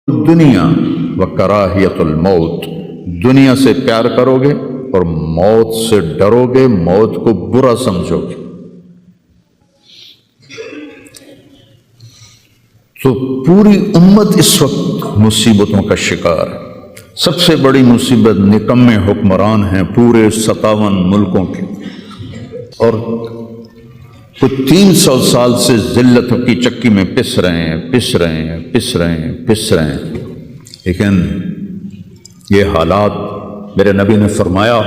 دنیا و کراہیت الموت، دنیا سے پیار کرو گے اور موت سے ڈرو گے، موت کو برا سمجھو گے۔ تو پوری امت اس وقت مصیبتوں کا شکار ہے۔ سب سے بڑی مصیبت نکمے حکمران ہیں پورے 57 ملکوں کے، اور وہ 300 سال سے ذلت کی چکی میں پس رہے ہیں۔ لیکن یہ حالات، میرے نبی نے فرمایا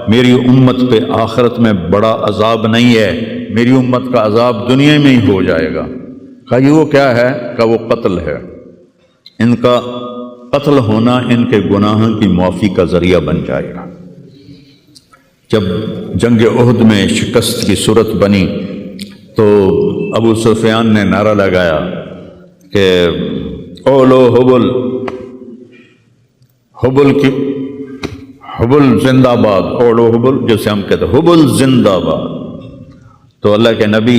میری امت پہ آخرت میں بڑا عذاب نہیں ہے، میری امت کا عذاب دنیا میں ہی ہو جائے گا۔ کہا یہ وہ کیا ہے؟ کہا وہ قتل ہے، ان کا قتل ہونا ان کے گناہوں کی معافی کا ذریعہ بن جائے گا۔ جب جنگ احد میں شکست کی صورت بنی تو ابو سفیان نے نعرہ لگایا کہ اولو حبل زندہ باد، اولو حبل، جسے ہم کہتے ہیں حبل زندہ باد۔ تو اللہ کے نبی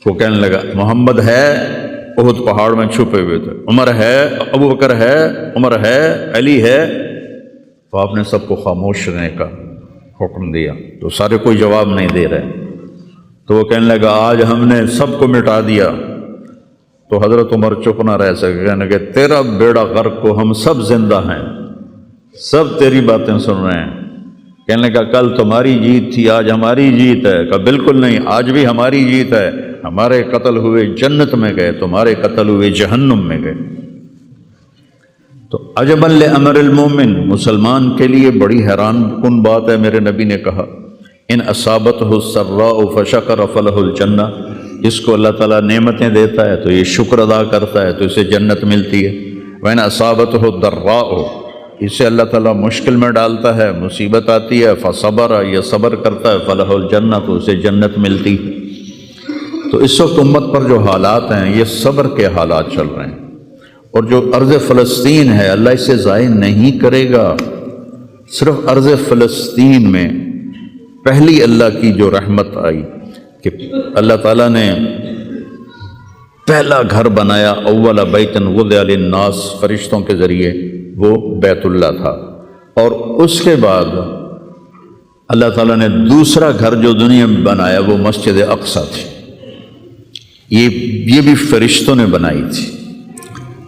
کو کہنے لگا محمد ہے، احد پہاڑ میں چھپے ہوئے تھے، عمر ہے، ابو بکر ہے، عمر ہے، علی ہے۔ تو آپ نے سب کو خاموش رہنے کا حکم دیا، تو سارے کوئی جواب نہیں دے رہے۔ تو وہ کہنے لگا آج ہم نے سب کو مٹا دیا۔ تو حضرت عمر چپ نہ رہ سکے، کہنے لگے تیرا بیڑا غرق کو، ہم سب زندہ ہیں، سب تیری باتیں سن رہے ہیں۔ کہنے لگا کل تمہاری جیت تھی، آج ہماری جیت ہے۔ کہا بالکل نہیں، آج بھی ہماری جیت ہے، ہمارے قتل ہوئے جنت میں گئے، تمہارے قتل ہوئے جہنم میں گئے۔ تو عجبا لامر المومن، مسلمان کے لیے بڑی حیران کن بات ہے، میرے نبی نے کہا ان اصابتہ السراء فشکر فلہ الجنہ، جس کو اللہ تعالیٰ نعمتیں دیتا ہے تو یہ شکر ادا کرتا ہے تو اسے جنت ملتی ہے۔ وَإِنْ أَصَابَتْهُ الضَّرَّاءُ، اسے اللہ تعالیٰ مشکل میں ڈالتا ہے، مصیبت آتی ہے، فصبر، یہ صبر کرتا ہے، فلہ الجنہ، تو اسے جنت ملتی ہے۔ تو اس وقت امت پر جو حالات ہیں یہ صبر کے حالات چل رہے ہیں، اور جو ارض فلسطین ہے اللہ اسے ضائع نہیں کرے گا۔ صرف ارض فلسطین میں پہلی اللہ کی جو رحمت آئی کہ اللہ تعالیٰ نے پہلا گھر بنایا، اول بیت وضع للناس، فرشتوں کے ذریعے، وہ بیت اللہ تھا۔ اور اس کے بعد اللہ تعالیٰ نے دوسرا گھر جو دنیا میں بنایا وہ مسجد اقصی تھی، یہ بھی فرشتوں نے بنائی تھی۔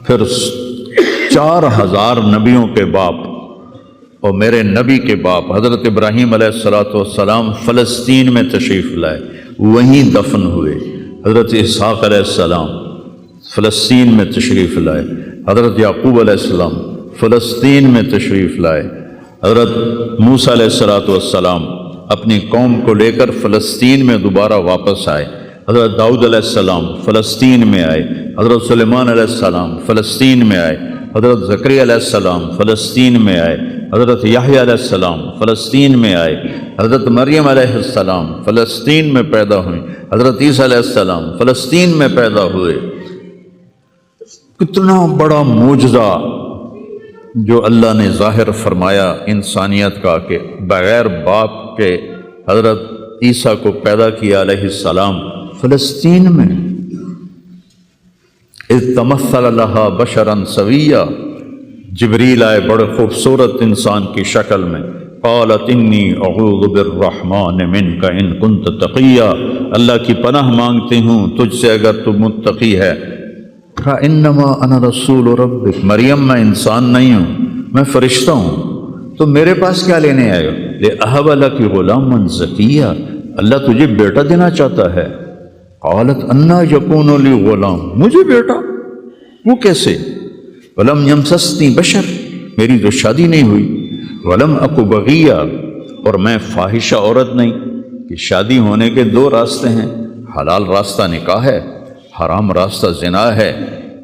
پھر 4000 نبیوں کے باپ اور میرے نبی کے باپ حضرت ابراہیم علیہ السلام فلسطین میں تشریف لائے، وہیں دفن ہوئے۔ حضرت اسحاق علیہ السلام فلسطین میں تشریف لائے، حضرت یعقوب علیہ السلام فلسطین میں تشریف لائے، حضرت موسیٰ علیہ السلام اپنی قوم کو لے کر فلسطین میں دوبارہ واپس آئے، حضرت داؤد علیہ السلام فلسطین میں آئے، حضرت سلیمان علیہ السلام فلسطین میں آئے، حضرت زکریا علیہ السلام فلسطین میں آئے، حضرت یحییٰ علیہ السلام فلسطین میں آئے، حضرت مریم علیہ السلام فلسطین میں پیدا ہوئیں، حضرت عیسیٰ علیہ السلام فلسطین میں پیدا ہوئے۔ کتنا بڑا معجزہ جو اللہ نے ظاہر فرمایا انسانیت کا، کہ بغیر باپ کے حضرت عیسیٰ کو پیدا کیا علیہ السلام فلسطین میں۔ اذ تمثل لہا بشرا سویا، جبریل آئے بڑے خوبصورت انسان کی شکل میں، قالت انی اعوذ بالرحمن منک ان کنت تقیا، اللہ کی پناہ مانگتی ہوں تجھ سے اگر تو متقی ہے۔ کہا انما انا رسول ربک، مریم میں انسان نہیں ہوں، میں فرشتہ ہوں، تو میرے پاس کیا لینے آئے ہو؟ لأہب لک غلاما زکیا، اللہ تجھے بیٹا دینا چاہتا ہے۔ قالت انا یکون لی غلام، مجھے بیٹا؟ وہ کیسے؟ ولم یمسسنی بشر، میری تو شادی نہیں ہوئی، ولم اکو بغیہ، اور میں فاحشہ عورت نہیں۔ کہ شادی ہونے کے 2 راستے ہیں، حلال راستہ نکاح ہے، حرام راستہ زنا ہے۔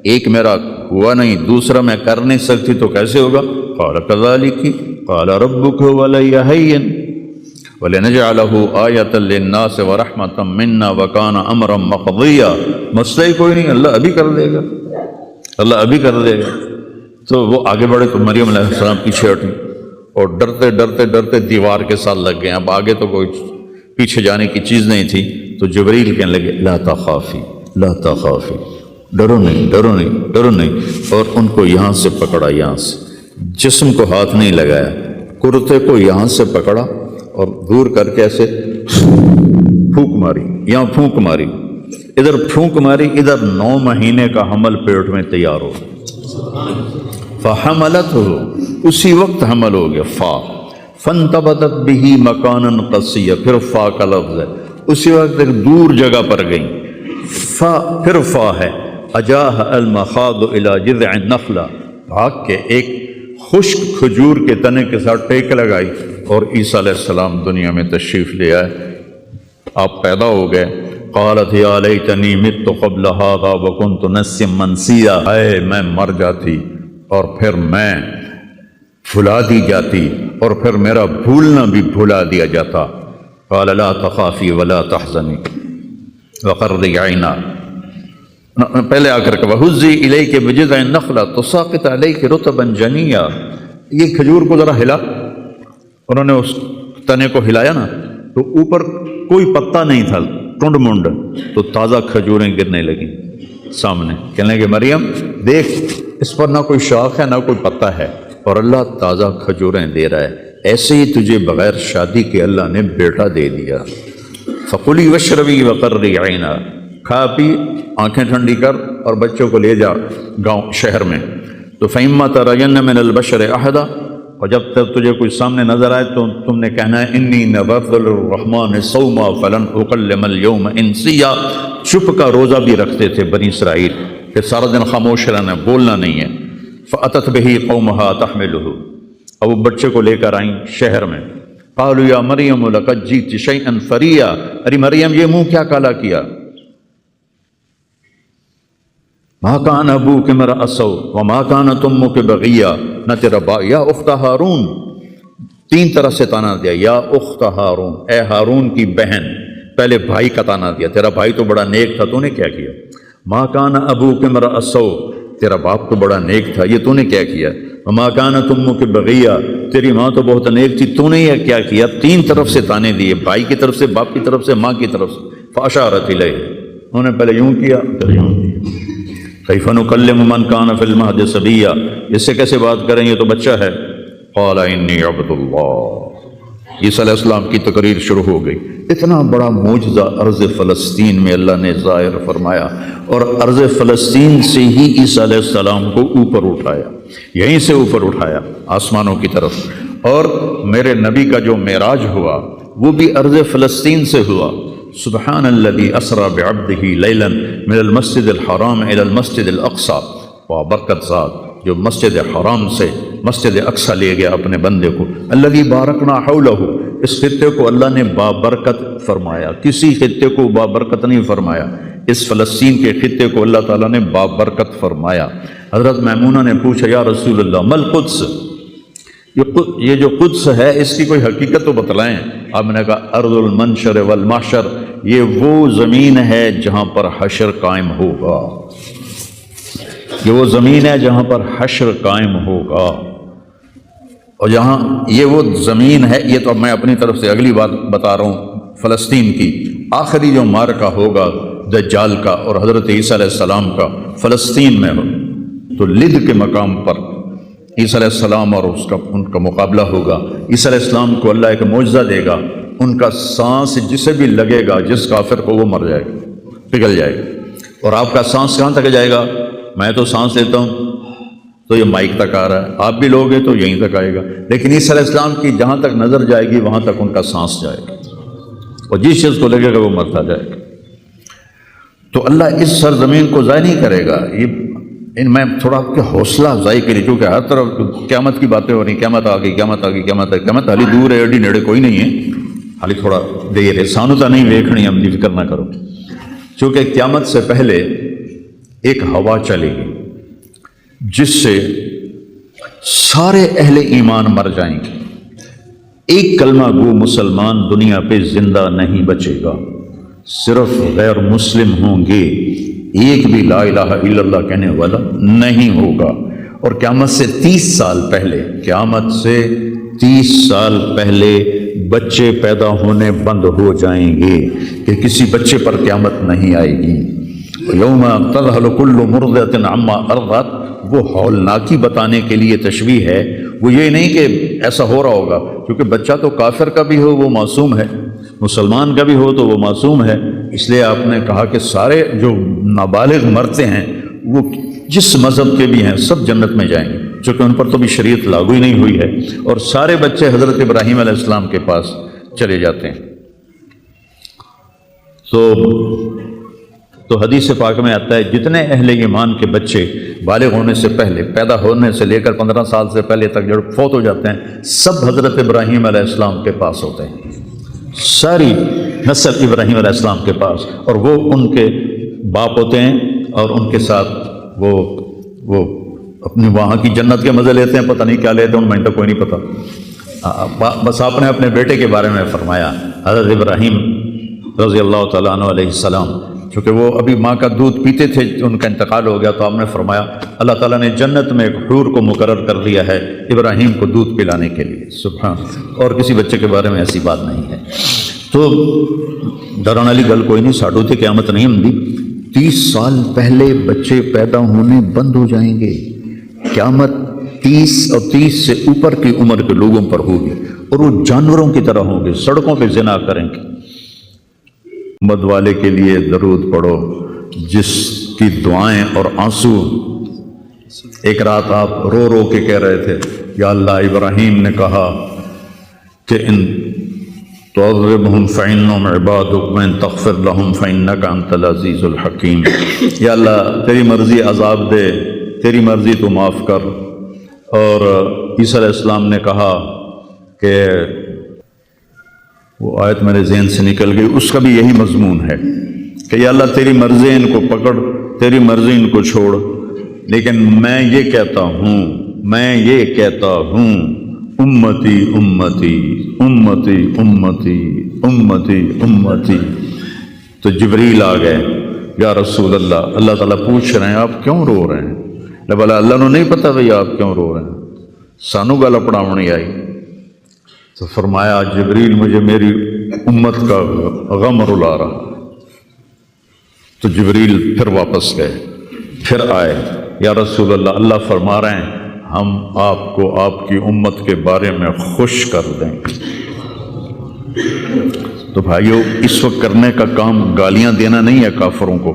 ایک میرا ہوا نہیں، دوسرا میں کر نہیں سکتی، تو کیسے ہوگا؟ قال کذالک قال ربک ولی ہین وَلِنَجْعَلَهُ آیَةً لِلنَّاسِ وَرَحْمَةً مِنَّا وَكَانَ أَمْرًا مَقْضِيًّا، مسئلہ ہی کوئی نہیں، اللہ ابھی کر دے گا، اللہ ابھی کر دے گا۔ تو وہ آگے بڑھے تو مریم علیہ السلام پیچھے ہٹی اور ڈرتے ڈرتے ڈرتے دیوار کے ساتھ لگ گئے۔ اب آگے تو کوئی پیچھے جانے کی چیز نہیں تھی۔ تو جبریل کہنے لگے لا تخافی لا تخافی ڈرو نہیں، ڈرو نہیں، ڈرو نہیں، اور ان کو یہاں سے پکڑا، یہاں سے، جسم کو ہاتھ نہیں لگایا، کرتے کو یہاں سے پکڑا اور دور کر کے ایسے پھونک ماری، یہاں پھونک ماری، ادھر پھونک ماری، ادھر 9 مہینے کا حمل پیٹ میں تیار ہو، فحملتہ، اسی وقت حمل ہو گیا، فانتبذت بہ مکانا قصیا، پھر فا کا لفظ ہے، اسی وقت ایک دور جگہ پر گئی، پھر فا ہے، اجاہ المخاض الی جذع النخلہ، بھاگ کے ایک خشک کھجور کے تنے کے ساتھ ٹیک لگائی، اور عیسیٰ علیہ السلام دنیا میں تشریف لے آئے، آپ پیدا ہو گئے۔ قالت یا لیتنی مت قبل ھذا وکنت نسیا منسیا، اے میں مر جاتی اور پھر میں بھلا دی جاتی اور پھر میرا بھولنا بھی بھلا دیا جاتا۔ قال لا تخافی ولا تحزنی وقرری عینا، پہلے آ کر کے وہزی الیک بجذع النخلہ تساقط علیک رطبا جنیا، یہ کھجور کو ذرا ہلا، انہوں نے اس تنے کو ہلایا نا تو اوپر کوئی پتا نہیں تھا، ٹنڈ منڈ، تو تازہ کھجوریں گرنے لگیں سامنے، کہنے لگے مریم دیکھ، اس پر نہ کوئی شاخ ہے نہ کوئی پتا ہے، اور اللہ تازہ کھجوریں دے رہا ہے، ایسے ہی تجھے بغیر شادی کے اللہ نے بیٹا دے دیا۔ فقلی واشربی وقرری عینا، کھا پی، آنکھیں ٹھنڈی کر اور بچوں کو لے جا گاؤں شہر میں۔ تو فإما ترین من البشر احدا، اور جب تک تجھے کوئی سامنے نظر آئے تو تم نے کہنا ہے انی نذرت للرحمن صوما فلن اکلم اليوم انسیا، چپ کا روزہ بھی رکھتے تھے بنی اسرائیل کہ سارا دن خاموش رہنا، بولنا نہیں ہے۔ فأتت به قومها تحملہ، اب وہ بچے کو لے کر آئیں شہر میں، قالوا یا مریم لقد جئت شیئا فریا، ارے مریم یہ منہ کیا کالا کیا، ما کان ابوک امرأ سوء وما کانت امک بغیا، نہ تیرا باپ، یا اخت ہارون، 3 طرح سے تانا دیا، یا اخت ہارون، اے ہارون کی بہن، پہلے بھائی کا تانا دیا، تیرا بھائی تو بڑا نیک تھا، تو نے کیا کیا، ما کان ابوک امرأ سوء، تیرا باپ تو بڑا نیک تھا، یہ تو نے کیا کیا، وما کانت امک بغیا، تیری ماں تو بہت نیک تھی، تو نے یہ کیا کیا، 3 طرف سے تانے دیے، بھائی کی طرف سے، باپ کی طرف سے، ماں کی طرف سے۔ فاشارت الیہ، انہوں نے پہلے یوں کیا پھر یوں کیا۔ کیف نکلم من کان فی المہد صبیا، اس سے کیسے بات کریں، یہ تو بچہ ہے۔ قال انی عبد اللہ، عیسیٰ علیہ السلام کی تقریر شروع ہو گئی، اتنا بڑا معجزہ ارض فلسطین میں اللہ نے ظاہر فرمایا، اور ارض فلسطین سے ہی عیسیٰ علیہ السلام کو اوپر اٹھایا، یہیں سے اوپر اٹھایا آسمانوں کی طرف، اور میرے نبی کا جو معراج ہوا وہ بھی ارض فلسطین سے ہوا۔ سبحان الذی اسری بعبدہ لیلا من المسجد الحرام الی المسجد الاقصی، وبرکت ذات جو مسجد حرام سے مسجد اقصی لے گیا اپنے بندے کو، الذی بارکنا حولہ، اس خطے کو اللہ نے بابرکت فرمایا، کسی خطے کو بابرکت نہیں فرمایا، اس فلسطین کے خطے کو اللہ تعالیٰ نے بابرکت فرمایا۔ حضرت میمونہ نے پوچھا یا رسول اللہ مل قدس، یہ جو قدس ہے اس کی کوئی حقیقت تو بتلائیں۔ آپ نے کہا ارض المنشر والمحشر، یہ وہ زمین ہے جہاں پر حشر قائم ہوگا، یہ وہ زمین ہے جہاں پر حشر قائم ہوگا، اور جہاں یہ وہ زمین ہے، یہ تو میں اپنی طرف سے اگلی بات بتا رہا ہوں، فلسطین کی آخری جو معرکہ ہوگا دجال کا اور حضرت عیسیٰ علیہ السلام کا فلسطین میں ہو، تو لد کے مقام پر عیسیٰ علیہ السلام اور ان کا مقابلہ ہوگا۔ عیسیٰ علیہ السلام کو اللہ ایک معجزہ دے گا، ان کا سانس جسے بھی لگے گا، جس کافر کو، وہ مر جائے گا، پگھل جائے گا۔ اور آپ کا سانس کہاں تک جائے گا؟ میں تو سانس لیتا ہوں تو یہ مائک تک آ رہا ہے، آپ بھی لوگے تو یہیں تک آئے گا، لیکن عیسیٰ علیہ السلام کی جہاں تک نظر جائے گی وہاں تک ان کا سانس جائے گا، اور جس چیز کو لگے گا وہ مرتا جائے گا۔ تو اللہ اس سرزمین کو ضائع نہیں کرے گا۔ یہ میں تھوڑا آپ کے حوصلہ افزائی کے لیے، کیونکہ ہر طرف قیامت کی باتیں ہو رہی، قیامت آ گئی، قیامت آ گئی، قیامت آ گئی، قیامت حالی دور ہے، ایڈی نیڑے کوئی نہیں ہے، حالی تھوڑا دیر ہے، سانوتا نہیں ویکھنی، ہم دی فکر نہ کرو، چونکہ قیامت سے پہلے ایک ہوا چلے گی جس سے سارے اہل ایمان مر جائیں گے، ایک کلمہ گو مسلمان دنیا پہ زندہ نہیں بچے گا، صرف غیر مسلم ہوں گے، ایک بھی لا الہ الا اللہ کہنے والا نہیں ہوگا۔ اور قیامت سے 30 سال پہلے، قیامت سے 30 سال پہلے بچے پیدا ہونے بند ہو جائیں گے، کہ کسی بچے پر قیامت نہیں آئے گی۔ یوم تذہل کل مرضعۃ عما ارضعت، وہ ہولناکی بتانے کے لیے تشبیہ ہے، وہ یہ نہیں کہ ایسا ہو رہا ہوگا، کیونکہ بچہ تو کافر کا بھی ہو وہ معصوم ہے، مسلمان کا بھی ہو تو وہ معصوم ہے، اس لیے آپ نے کہا کہ سارے جو نابالغ مرتے ہیں وہ جس مذہب کے بھی ہیں سب جنت میں جائیں گے، چونکہ ان پر تو بھی شریعت لاگو ہی نہیں ہوئی ہے، اور سارے بچے حضرت ابراہیم علیہ السلام کے پاس چلے جاتے ہیں۔ تو حدیث پاک میں آتا ہے جتنے اہل ایمان کے بچے بالغ ہونے سے پہلے، پیدا ہونے سے لے کر 15 سال سے پہلے تک جو فوت ہو جاتے ہیں، سب حضرت ابراہیم علیہ السلام کے پاس ہوتے ہیں، ساری نسل ابراہیم علیہ السلام کے پاس، اور وہ ان کے باپ ہوتے ہیں، اور ان کے ساتھ وہ اپنی وہاں کی جنت کے مزے لیتے ہیں، پتہ نہیں کیا لیتے ہیں، ان میں تو کوئی نہیں پتہ، بس آپ نے اپنے بیٹے کے بارے میں فرمایا حضرت ابراہیم رضی اللہ تعالیٰ عنہ علیہ السلام، چونکہ وہ ابھی ماں کا دودھ پیتے تھے، ان کا انتقال ہو گیا، تو آپ نے فرمایا اللہ تعالیٰ نے جنت میں ایک حور کو مقرر کر دیا ہے ابراہیم کو دودھ پلانے کے لیے، سبحان، اور کسی بچے کے بارے میں ایسی بات نہیں ہے۔ تو ڈران والی گل کوئی نہیں، ساڈو تے قیامت نہیں ہوندی، 30 سال پہلے بچے پیدا ہونے بند ہو جائیں گے، قیامت 30 اور 30 سے اوپر کی عمر کے لوگوں پر ہوگی، اور وہ جانوروں کی طرح ہوں گے، سڑکوں پہ زنا کریں گے۔ مد والے کے لیے درود پڑھو جس کی دعائیں اور آنسو، ایک رات آپ رو رو کے کہہ رہے تھے یا اللہ، ابراہیم نے کہا کہ ان تعذبہم فإنہم عبادک وإن تغفر لہم فإنک انت العزیز الحکیم، یا اللہ تیری مرضی عذاب دے، تیری مرضی تو معاف کر۔ اور عیسیٰ علیہ السلام نے کہا کہ وہ آیت میرے ذہن سے نکل گئی، اس کا بھی یہی مضمون ہے کہ یا اللہ تیری مرضی ان کو پکڑ، تیری مرضی ان کو چھوڑ، لیکن میں یہ کہتا ہوں امتی امتی امتی امتی امتی امتی۔ تو جبریل آ گئے، یا رسول اللہ، اللہ تعالیٰ پوچھ رہے ہیں آپ کیوں رو رہے ہیں؟ بولا اللہ نو نہیں پتا بھئی آپ کیوں رو رہے ہیں، سانو گل پڑھاونی آئی۔ تو فرمایا جبریل مجھے میری امت کا غم رلا رہا۔ تو جبریل پھر واپس گئے، پھر آئے، یا رسول اللہ، اللہ فرما رہے ہیں ہم آپ کو آپ کی امت کے بارے میں خوش کر دیں۔ تو بھائیو، اس وقت کرنے کا کام گالیاں دینا نہیں ہے کافروں کو،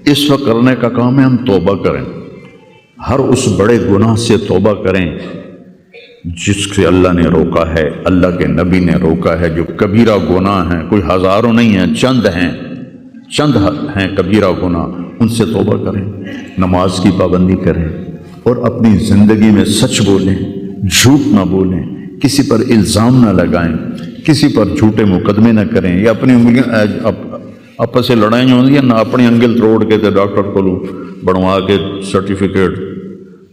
اس وقت کرنے کا کام ہے ہم توبہ کریں، ہر اس بڑے گناہ سے توبہ کریں جس سے اللہ نے روکا ہے، اللہ کے نبی نے روکا ہے، جو کبیرہ گناہ ہیں، کوئی ہزاروں نہیں ہیں، چند ہیں کبیرہ گناہ، ان سے توبہ کریں، نماز کی پابندی کریں، اور اپنی زندگی میں سچ بولیں، جھوٹ نہ بولیں، کسی پر الزام نہ لگائیں، کسی پر جھوٹے مقدمے نہ کریں، یا اپنی آپس سے لڑائیاں ہوتی ہیں نہ، اپنی انگل توڑ کے تو ڈاکٹر کو بنوا کے سرٹیفکیٹ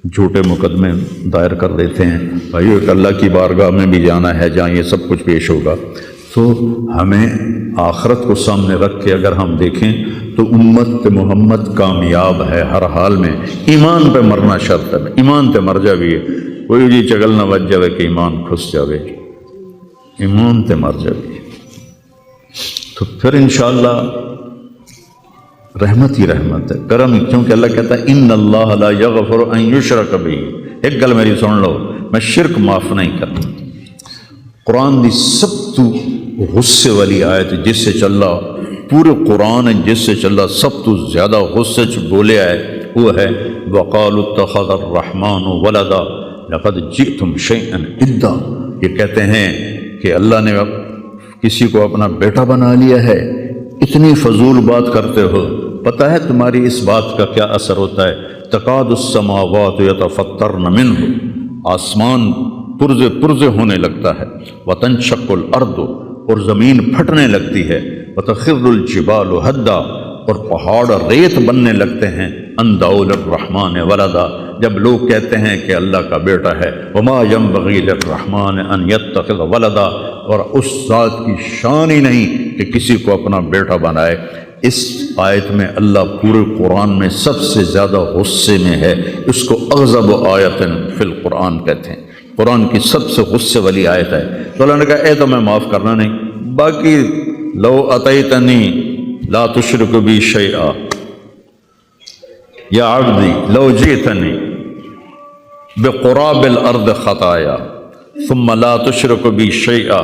جھوٹے مقدمے دائر کر دیتے ہیں۔ بھائی ایک اللہ کی بارگاہ میں بھی جانا ہے جہاں یہ سب کچھ پیش ہوگا، تو ہمیں آخرت کو سامنے رکھ کے اگر ہم دیکھیں تو امت محمد کامیاب ہے ہر حال میں، ایمان پہ مرنا شرط ہے، ایمان تے مر جاویے، کوئی جی چگل نہ بچ جاوے کہ ایمان کھس جاوے، ایمان تے مر جاویے، تو پھر انشاءاللہ رحمت ہی رحمت ہے، کرم ہی، کیونکہ اللہ کہتا ہے ان اللہ لا یغفر ان یشرک بہ۔ ایک گل میری سن لو، میں شرک معاف نہیں کرتا۔ قرآن دی سب تو غصے والی آیت جس سے چلا، پورے قرآن جس سے چلا سب تو زیادہ غصے چ بولے آئے وہ ہے وقالوا اتخذ الرحمن ولدا لقد جئتم شیئا ادا۔ یہ کہتے ہیں کہ اللہ نے کسی کو اپنا بیٹا بنا لیا ہے، اتنی فضول بات کرتے ہو، پتہ ہے تمہاری اس بات کا کیا اثر ہوتا ہے؟ تکاد السماوات یتفطرن منہ، آسمان پرزے ہونے لگتا ہے، وتنشق الارض، اور زمین پھٹنے لگتی ہے، وتخر الجبال ہدا، اور پہاڑ ریت بننے لگتے ہیں، ان دعوا للرحمن ولدا، جب لوگ کہتے ہیں کہ اللہ کا بیٹا ہے، وما ينبغي للرحمن ان يتخذ ولدا، اور اس ذات کی شان ہی نہیں کہ کسی کو اپنا بیٹا بنائے۔ اس آیت میں اللہ پورے قرآن میں سب سے زیادہ غصے میں ہے، اس کو اغضب آیت فی القرآن کہتے ہیں، قرآن کی سب سے غصے والی آیت ہے۔ تو اللہ نے کہا اے تو میں معاف کرنا نہیں، باقی لو اتیتنی لا تشرک بی شیئا، یا عبدی لو جئتنی بقراب الارض خطایا ثم لا تشرک بی شیئا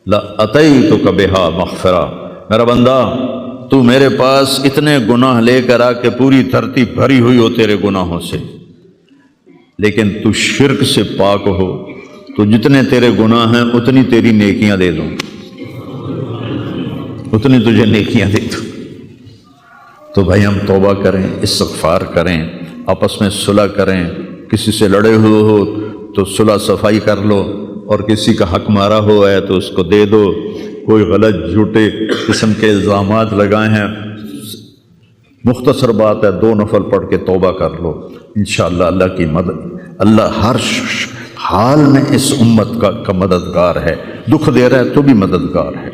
لاتیتک بہا مغفرہ، میرا بندہ تو میرے پاس اتنے گناہ لے کر آ کہ پوری دھرتی بھری ہوئی ہو تیرے گناہوں سے، لیکن تو شرک سے پاک ہو، تو جتنے تیرے گناہ ہیں اتنی تیری نیکیاں دے دوں، اتنی تجھے نیکیاں دے دوں۔ تو بھائی ہم توبہ کریں، استغفار کریں، آپس میں صلح کریں، کسی سے لڑے ہوئے ہو تو صلح صفائی کر لو، اور کسی کا حق مارا ہوا ہے تو اس کو دے دو، کوئی غلط جھوٹے قسم کے الزامات لگائے ہیں، مختصر بات ہے 2 نفل پڑھ کے توبہ کر لو، انشاءاللہ اللہ کی مدد، اللہ ہر حال میں اس امت کا مددگار ہے، دکھ دے رہا ہے تو بھی مددگار ہے،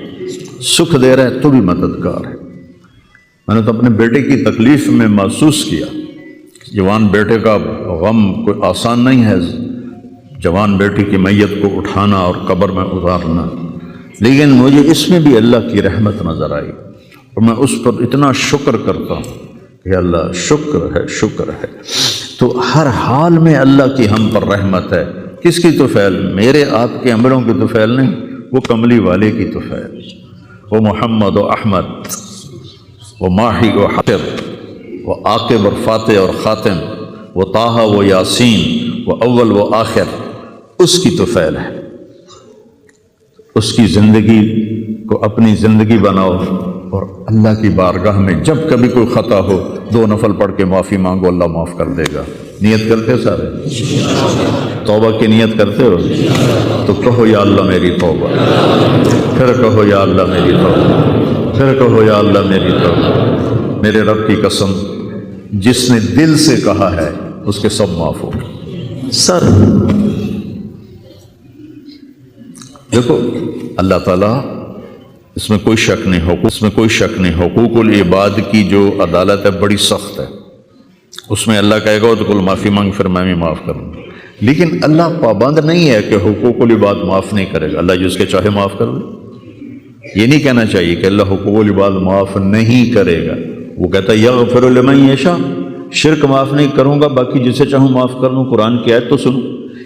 سکھ دے رہا ہے تو بھی مددگار ہے۔ میں نے تو اپنے بیٹے کی تکلیف میں محسوس کیا، جوان بیٹے کا غم کوئی آسان نہیں ہے، جوان بیٹی کی میت کو اٹھانا اور قبر میں اتارنا، لیکن مجھے اس میں بھی اللہ کی رحمت نظر آئی، اور میں اس پر اتنا شکر کرتا ہوں کہ اللہ شکر ہے، شکر ہے۔ تو ہر حال میں اللہ کی ہم پر رحمت ہے۔ کس کی طفیل؟ میرے آپ کے عملوں کی طفیل نہیں، وہ کملی والے کی طفیل، وہ محمد و احمد، وہ ماہی و حفر، وہ عاقب اور فاتح اور خاتم، وہ طٰہٰ و یاسین، وہ اول و آخر، اس کی طفیل ہے۔ اس کی زندگی کو اپنی زندگی بناؤ، اور اللہ کی بارگاہ میں جب کبھی کوئی خطا ہو 2 نفل پڑھ کے معافی مانگو، اللہ معاف کر دے گا۔ نیت کرتے سارے؟ توبہ کی نیت کرتے ہو تو کہو یا اللہ میری توبہ، پھر کہو یا اللہ میری توبہ، پھر کہو یا اللہ میری توبہ۔ میرے رب کی قسم، جس نے دل سے کہا ہے اس کے سب معاف ہو۔ سر دیکھو اللہ تعالیٰ، اس میں کوئی شک نہیں، حقوق العباد کی جو عدالت ہے بڑی سخت ہے، اس میں اللہ کہے گا تو کل معافی مانگ، پھر میں بھی معاف کروں گا، لیکن اللہ پابند نہیں ہے کہ حقوق العباد معاف نہیں کرے گا، اللہ جس کے چاہے معاف کر دے۔ یہ نہیں کہنا چاہیے کہ اللہ حقوق العباد معاف نہیں کرے گا، وہ کہتا ہے یغفر لمن یشاء، شرک معاف نہیں کروں گا، باقی جسے چاہوں معاف کر دوں۔ قرآن کی آیت تو سنو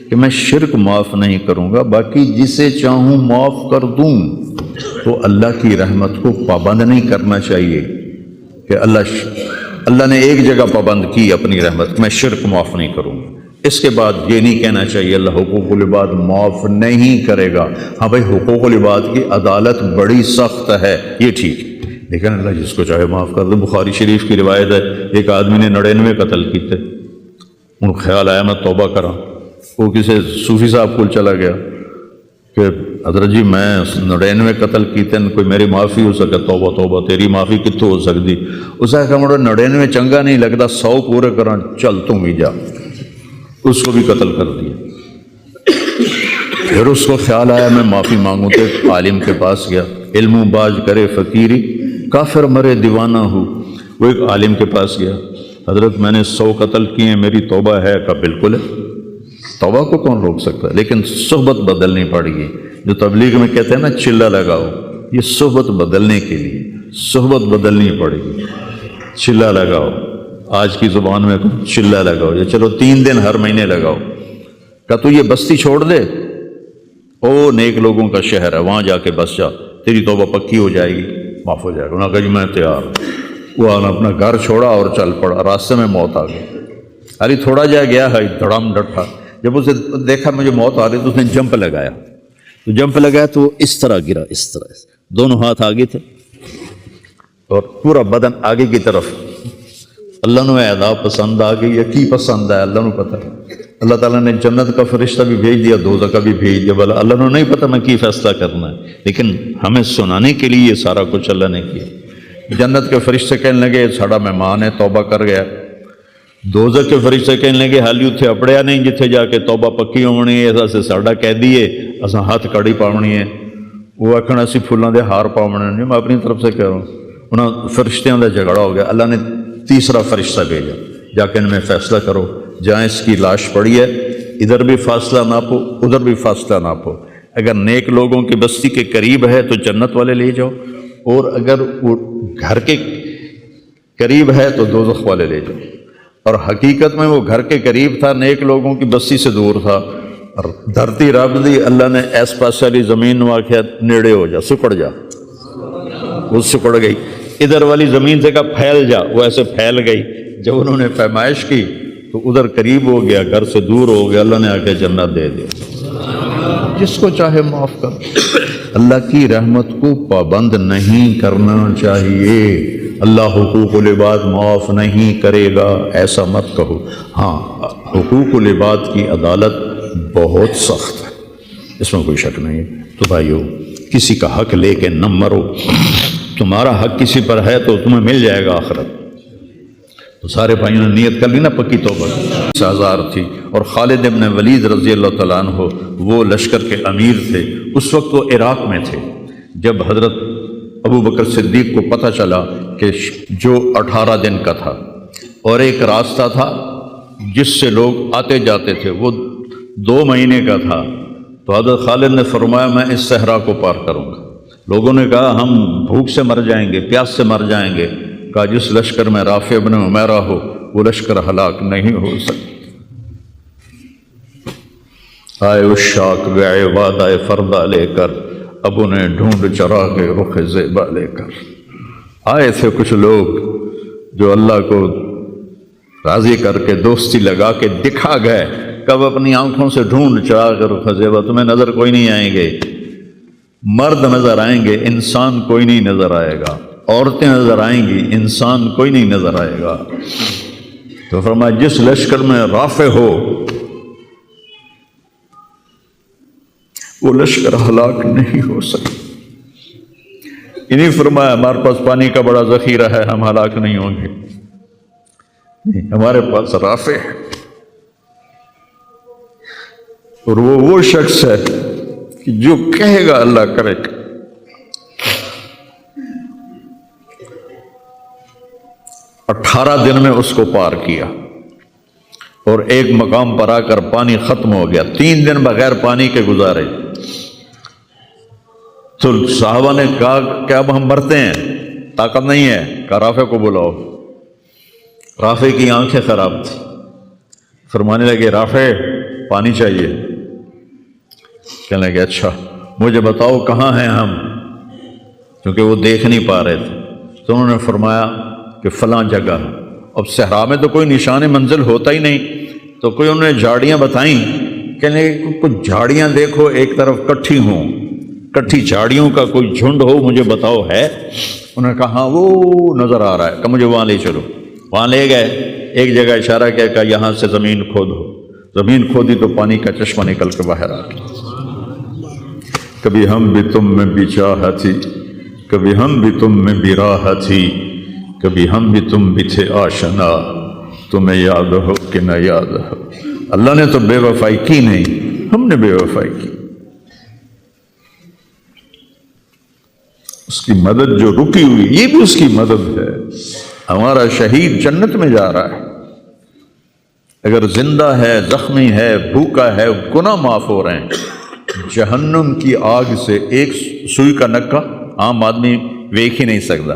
کہ میں شرک معاف نہیں کروں گا، باقی جسے چاہوں معاف کر دوں۔ تو اللہ کی رحمت کو پابند نہیں کرنا چاہیے کہ اللہ نے ایک جگہ پابند کی اپنی رحمت، میں شرک معاف نہیں کروں گا، اس کے بعد یہ نہیں کہنا چاہیے اللہ حقوق العباد معاف نہیں کرے گا۔ ہاں بھائی حقوق العباد کی عدالت بڑی سخت ہے، یہ ٹھیک ہے، لیکن اللہ جس کو چاہے معاف کر دے۔ بخاری شریف کی روایت ہے، ایک آدمی نے 99 قتل کیے، ان کو خیال آیا میں توبہ کراں، وہ کسی صوفی صاحب کو چلا گیا کہ حضرت جی میں 99 قتل کیتے ہیں، کوئی میری معافی ہو سکے؟ توبہ توبہ، تیری معافی کتوں ہو سکتی؟ اس نے کہا مجھے 99 چنگا نہیں لگتا، 100 پورے کراں، چل تم ہی جا۔ اس کو بھی قتل کر دیا۔ پھر اس کو خیال آیا میں معافی مانگوں، تو ایک عالم کے پاس گیا، علم و باز کرے فقیری، کافر مرے دیوانہ ہو۔ وہ ایک عالم کے پاس گیا، حضرت میں نے 100 قتل کیے ہیں، میری توبہ ہے؟ کہا بالکل ہے، توبہ کو کون روک سکتا ہے، لیکن صحبت بدلنی پڑے گی۔ جو تبلیغ میں کہتے ہیں نا چلہ لگاؤ، یہ صحبت بدلنے کے لیے، صحبت بدلنی پڑے گی۔ چلہ لگاؤ، آج کی زبان میں چلہ لگاؤ، یا چلو 3 دن ہر مہینے لگاؤ۔ کہا تو یہ بستی چھوڑ دے، او نیک لوگوں کا شہر ہے، وہاں جا کے بس جا، تیری توبہ پکی ہو جائے گی، معاف ہو جائے گا۔ انہوں نے کہا جی میں تیار ہوں۔ وہ اپنا گھر چھوڑا اور چل پڑا، راستے میں موت آ گئی۔ ارے تھوڑا جا گیا ہے، دھڑم ڈٹھا، جب اسے دیکھا مجھے موت آ رہی تو اس نے جمپ لگایا، تو جمپ لگایا تو اس طرح گرا، اس طرح، دونوں ہاتھ آگے تھے اور پورا بدن آگے کی طرف۔ اللہ نو ادا پسند آ گئی، کی پسند ہے اللہ نو پتہ ہے۔ اللہ تعالیٰ نے جنت کا فرشتہ بھی بھیج دیا، دوزخ کا بھی بھیج دیا، بھلا اللہ نو نہیں پتہ میں کی فیصلہ کرنا ہے، لیکن ہمیں سنانے کے لیے یہ سارا کچھ اللہ نے کیا۔ جنت کے فرشتے کہنے لگے ساڑا مہمان ہے، توبہ کر گیا۔ دوزخ کے فرشتے کہنے لگے حالی اتھے اپڑیا نہیں جتھے جا کے توبہ پکی ہونی ہے، ایسا سے ساڑا کہہ دیے اساں ہاتھ کڑی پاونی ہے۔ وہ آکھنا اسی پھلاں دے ہار پاونے نہیں، میں اپنی طرف سے کہہ رہا ہوں۔ انہاں فرشتیاں دا جھگڑا ہو گیا، اللہ نے تیسرا فرشتہ بھیجا، جا کے ان میں فیصلہ کرو، جہاں اس کی لاش پڑی ہے ادھر بھی فاصلہ ناپو، ادھر بھی فاصلہ ناپو، اگر نیک لوگوں کی بستی کے قریب ہے تو جنت والے لے جاؤ، اور اگر وہ گھر کے قریب ہے تو دوزخ والے لے جاؤ۔ اور حقیقت میں وہ گھر کے قریب تھا، نیک لوگوں کی بستی سے دور تھا، اور دھرتی رب دی اللہ نے ایس پاس والی زمین واقعہ نیڑے ہو جا، سکڑ جا، وہ سکڑ گئی۔ ادھر والی زمین سے کہا پھیل جا، وہ ایسے پھیل گئی۔ جب انہوں نے پیمائش کی تو ادھر قریب ہو گیا، گھر سے دور ہو گیا، اللہ نے آ کے جنت دے دیا۔ جس کو چاہے معاف کر۔ اللہ کی رحمت کو پابند نہیں کرنا چاہیے۔ اللہ حقوق العباد معاف نہیں کرے گا ایسا مت کہو۔ ہاں، حقوق العباد کی عدالت بہت سخت ہے، اس میں کوئی شک نہیں ہے۔ تو بھائیو، کسی کا حق لے کے نہ مرو۔ تمہارا حق کسی پر ہے تو تمہیں مل جائے گا آخرت۔ تو سارے بھائیوں نے نیت کر لی نا پکی توبہ کی۔ 10,000 تھی، اور خالد ابن ولید رضی اللہ تعالیٰ عنہ وہ لشکر کے امیر تھے۔ اس وقت وہ عراق میں تھے جب حضرت ابو بکر صدیق کو پتہ چلا کہ جو 18 دن کا تھا اور ایک راستہ تھا جس سے لوگ آتے جاتے تھے وہ 2 مہینے کا تھا، تو حضرت خالد نے فرمایا میں اس صحرا کو پار کروں گا۔ لوگوں نے کہا ہم بھوک سے مر جائیں گے، پیاس سے مر جائیں گے۔ کہا جس لشکر میں رافع ابن عمیرہ ہو وہ لشکر ہلاک نہیں ہو سکتا۔ آئے اشاق گئے وعدہ فردہ لے کر، ابو نے ڈھونڈ چراغ رخ زیبا لے کر۔ آئے تھے کچھ لوگ جو اللہ کو راضی کر کے دوستی لگا کے دکھا گئے، کب اپنی آنکھوں سے ڈھونڈ چراغ رخ زیبا، تمہیں نظر کوئی نہیں آئیں گے، مرد نظر آئیں گے، انسان کوئی نہیں نظر آئے گا، عورتیں نظر آئیں گی، انسان کوئی نہیں نظر آئے گا۔ تو فرمایا جس لشکر میں رافع ہو وہ لشکر ہلاک نہیں ہو سکتا۔ انہیں فرمایا ہمارے پاس پانی کا بڑا ذخیرہ ہے، ہم ہلاک نہیں ہوں گے، نہیں، ہمارے پاس رافع ہے، اور وہ شخص ہے کہ جو کہے گا اللہ کرے گا۔ 18 دن میں اس کو پار کیا، اور ایک مقام پر آ کر پانی ختم ہو گیا، 3 دن بغیر پانی کے گزارے۔ تو صحابہ نے کہا کہ اب ہم مرتے ہیں، طاقت نہیں ہے، کہا رافع کو بلاؤ۔ رافع کی آنکھیں خراب تھی، فرمانے لگے رافع پانی چاہیے۔ کہنے لگے اچھا مجھے بتاؤ کہاں ہیں ہم، کیونکہ وہ دیکھ نہیں پا رہے تھے۔ تو انہوں نے فرمایا کہ فلاں جگہ۔ اب صحرا میں تو کوئی نشان منزل ہوتا ہی نہیں، تو کوئی انہوں نے جھاڑیاں بتائیں، کہنے لگے کچھ جھاڑیاں دیکھو ایک طرف کٹھی ہوں، کٹھی جھاڑیوں کا کوئی جھنڈ ہو، مجھے بتاؤ ہے؟ انہوں نے کہا ہاں وہ نظر آ رہا ہے، کہ مجھے وہاں لے چلو۔ وہاں لے گئے، ایک جگہ اشارہ کیا کہ یہاں سے زمین کھودو۔ زمین کھودی تو پانی کا چشمہ نکل کے باہر آ گیا۔ کبھی ہم بھی تم میں بھی چاہ تھی، کبھی ہم بھی تم میں بھی راہ تھی، کبھی ہم بھی تم بھی تھے آشنا، تمہیں یاد ہو کہ نہ یاد ہو۔ اللہ نے تو بے وفائی کی نہیں، ہم نے بے وفائی کی۔ اس کی مدد جو رکی ہوئی یہ بھی اس کی مدد ہے۔ ہمارا شہید جنت میں جا رہا ہے، اگر زندہ ہے، زخمی ہے، بھوکا ہے، گناہ معاف ہو رہے ہیں۔ جہنم کی آگ سے ایک سوئی کا نکا عام آدمی دیکھ ہی نہیں سکتا،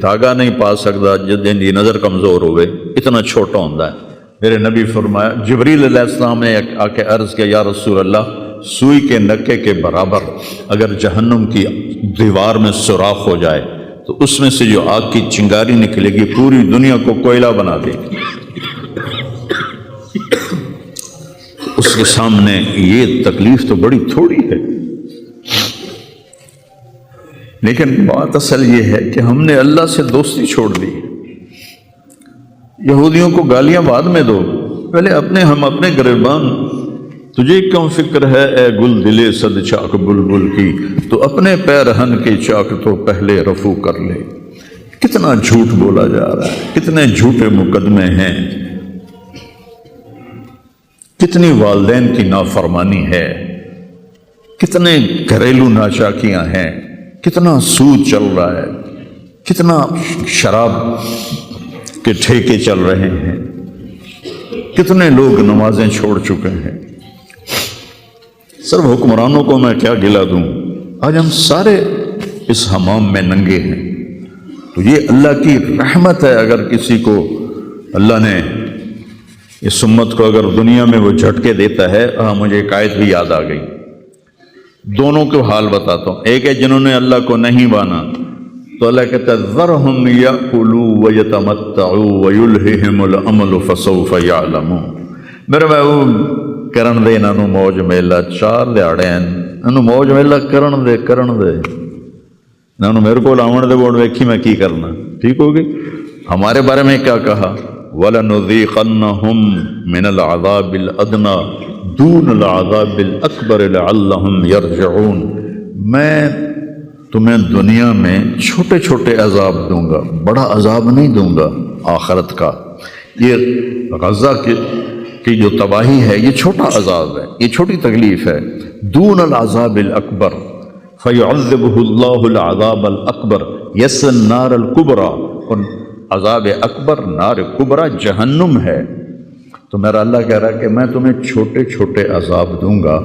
دھاگا نہیں پا سکتا، جن کی نظر کمزور ہوئے، اتنا چھوٹا ہوتا ہے۔ میرے نبی فرمایا، جبریل علیہ السلام نے آ کے عرض کیا یا رسول اللہ، سوئی کے نکے کے برابر اگر جہنم کی دیوار میں سوراخ ہو جائے تو اس میں سے جو آگ کی چنگاری نکلے گی پوری دنیا کو کوئلہ بنا دے گی۔ اس کے سامنے یہ تکلیف تو بڑی تھوڑی ہے، لیکن بات اصل یہ ہے کہ ہم نے اللہ سے دوستی چھوڑ دی۔ یہودیوں کو گالیاں بعد میں دو، پہلے ہم اپنے گریبان۔ تجھے کیوں فکر ہے اے گل دلے صد چاک بلبل کی، تو اپنے پیرہن کی چاک تو پہلے رفو کر لے۔ کتنا جھوٹ بولا جا رہا ہے، کتنے جھوٹے مقدمے ہیں، کتنی والدین کی نافرمانی ہے، کتنے گھریلو ناچاکیاں ہیں، کتنا سود چل رہا ہے، کتنا شراب کے ٹھیکے چل رہے ہیں، کتنے لوگ نمازیں چھوڑ چکے ہیں۔ صرف حکمرانوں کو میں کیا گلا دوں، آج ہم سارے اس حمام میں ننگے ہیں۔ تو یہ اللہ کی رحمت ہے، اگر کسی کو اللہ نے اس امت کو اگر دنیا میں وہ جھٹکے دیتا ہے، مجھے ایک آیت بھی یاد آ گئی، دونوں کو حال بتاتا ہوں۔ ایک ہے جنہوں نے اللہ کو نہیں مانا، تو اللہ کہتا ہے ذرہم یأکلوا ویتمتعوا ویلہہم الامل فسوف یعلمون۔ میرے محبوب کرن دے انہوں موج میلہ، 4 دہاڑے ہیں انہوں موج میلہ کرن دے انہوں میرے کو آون دے بوڑ ویکھی میں کی کرنا، ٹھیک ہوگی۔ ہمارے بارے میں کیا کہا؟ وَلَنُذِيقَنَّهُمْ مِنَ الْعَذَابِ الْأَدْنَى دُونَ الْعَذَابِ الْأَكْبَرِ لَعَلَّهُمْ يَرْجِعُونَ، میں تمہیں دنیا میں چھوٹے چھوٹے عذاب دوں گا، بڑا عذاب نہیں دوں گا آخرت کا۔ یہ غزہ کی جو تباہی ہے یہ چھوٹا عذاب ہے، یہ چھوٹی تکلیف ہے۔ دون العذاب الاکبر فیعذبہ اللہ العذاب الاکبر یصلی النار الکبریٰ، اور عذاب اکبر نار کبریٰ جہنم ہے۔ تو میرا اللہ کہہ رہا ہے کہ میں تمہیں چھوٹے چھوٹے عذاب دوں گا،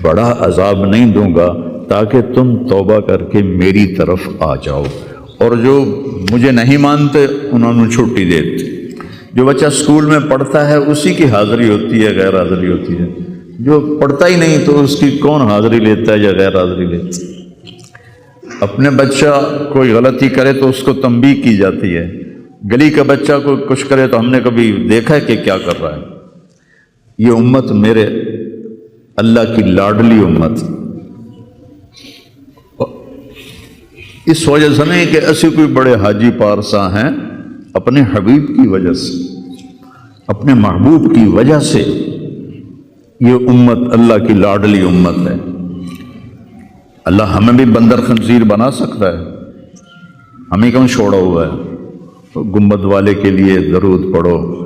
بڑا عذاب نہیں دوں گا، تاکہ تم توبہ کر کے میری طرف آ جاؤ۔ اور جو مجھے نہیں مانتے انہوں نے چھٹی دیتی۔ جو بچہ اسکول میں پڑھتا ہے اسی کی حاضری ہوتی ہے، غیر حاضری ہوتی ہے۔ جو پڑھتا ہی نہیں تو اس کی کون حاضری لیتا ہے یا غیر حاضری لیتا ہے؟ اپنے بچہ کوئی غلطی کرے تو اس کو تنبیہ کی جاتی ہے، گلی کا بچہ کوئی کچھ کرے تو ہم نے کبھی دیکھا ہے کہ کیا کر رہا ہے؟ یہ امت میرے اللہ کی لاڈلی امت، اس وجہ سے نہیں کہ ایسے کوئی بڑے حاجی پارساں ہیں، اپنے حبیب کی وجہ سے، اپنے محبوب کی وجہ سے یہ امت اللہ کی لاڈلی امت ہے۔ اللہ ہمیں بھی بندر خنزیر بنا سکتا ہے، ہمیں کیوں چھوڑا ہوا ہے؟ گنبد والے کے لیے درود پڑھو،